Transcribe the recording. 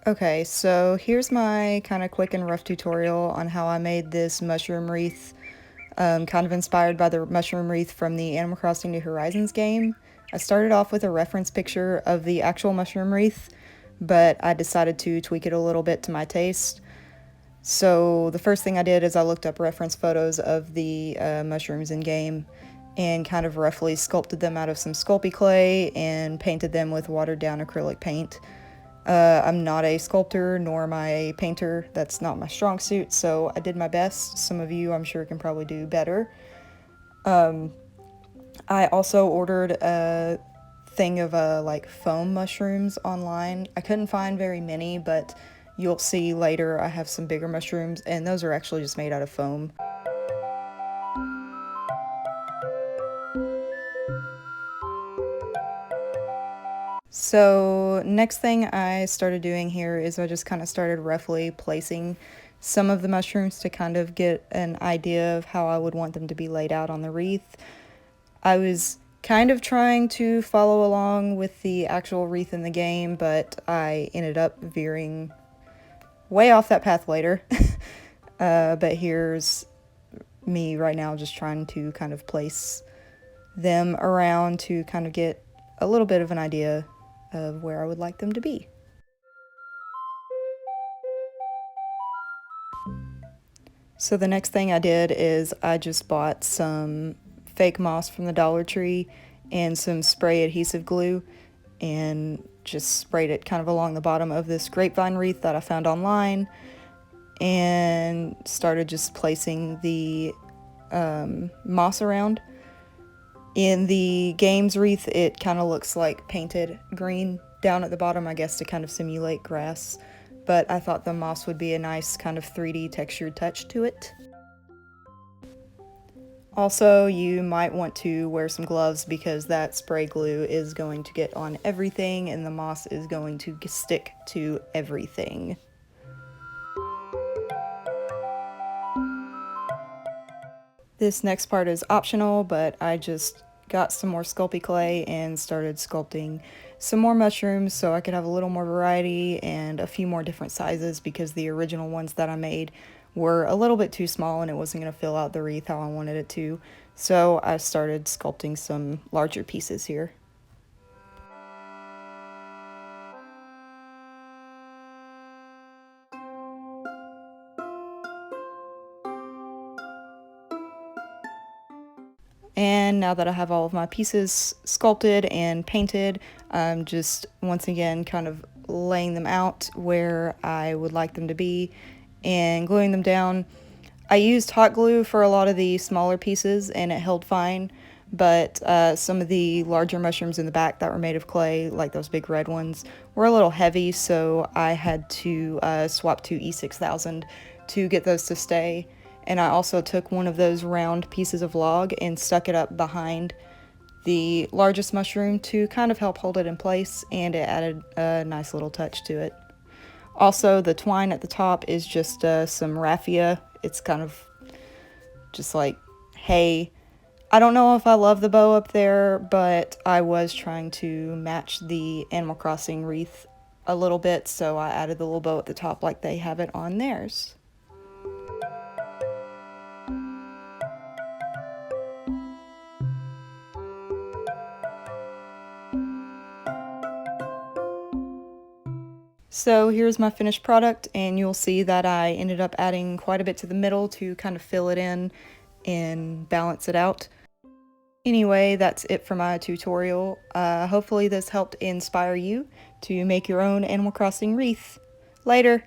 Okay, so here's my kind of quick and rough tutorial on how I made this mushroom wreath, kind of inspired by the mushroom wreath from the Animal Crossing New Horizons game. I started off with a reference picture of the actual mushroom wreath, but I decided to tweak it a little bit to my taste. So the first thing I did is I looked up reference photos of the mushrooms in game and kind of roughly sculpted them out of some Sculpey clay and painted them with watered down acrylic paint. I'm not a sculptor nor am I a painter. That's not my strong suit, so I did my best. Some of you, I'm sure, can probably do better. I also ordered a thing of like foam mushrooms online. I couldn't find very many, but you'll see later I have some bigger mushrooms, and those are actually just made out of foam. So next thing I started doing here is I just kind of started roughly placing some of the mushrooms to kind of get an idea of how I would want them to be laid out on the wreath. I was kind of trying to follow along with the actual wreath in the game, but I ended up veering way off that path later. But here's me right now just trying to kind of place them around to kind of get a little bit of an idea of where I would like them to be. So the next thing I did is I just bought some fake moss from the Dollar Tree and some spray adhesive glue and just sprayed it kind of along the bottom of this grapevine wreath that I found online and started just placing the moss around. In the game's wreath, it kind of looks like painted green down at the bottom, I guess, to kind of simulate grass. But I thought the moss would be a nice kind of 3D textured touch to it. Also, you might want to wear some gloves because that spray glue is going to get on everything and the moss is going to stick to everything. This next part is optional, but I just got some more Sculpey clay and started sculpting some more mushrooms so I could have a little more variety and a few more different sizes because the original ones that I made were a little bit too small and it wasn't going to fill out the wreath how I wanted it to. So I started sculpting some larger pieces here. And now that I have all of my pieces sculpted and painted, I'm just once again kind of laying them out where I would like them to be and gluing them down. I used hot glue for a lot of the smaller pieces and it held fine, but some of the larger mushrooms in the back that were made of clay, like those big red ones, were a little heavy, so I had to swap to E6000 to get those to stay. And I also took one of those round pieces of log and stuck it up behind the largest mushroom to kind of help hold it in place, and it added a nice little touch to it. Also, the twine at the top is just some raffia. It's kind of just like hay. I don't know if I love the bow up there, but I was trying to match the Animal Crossing wreath a little bit, so I added the little bow at the top like they have it on theirs. So here's my finished product, and you'll see that I ended up adding quite a bit to the middle to kind of fill it in and balance it out. Anyway, that's it for my tutorial. Hopefully this helped inspire you to make your own Animal Crossing wreath. Later!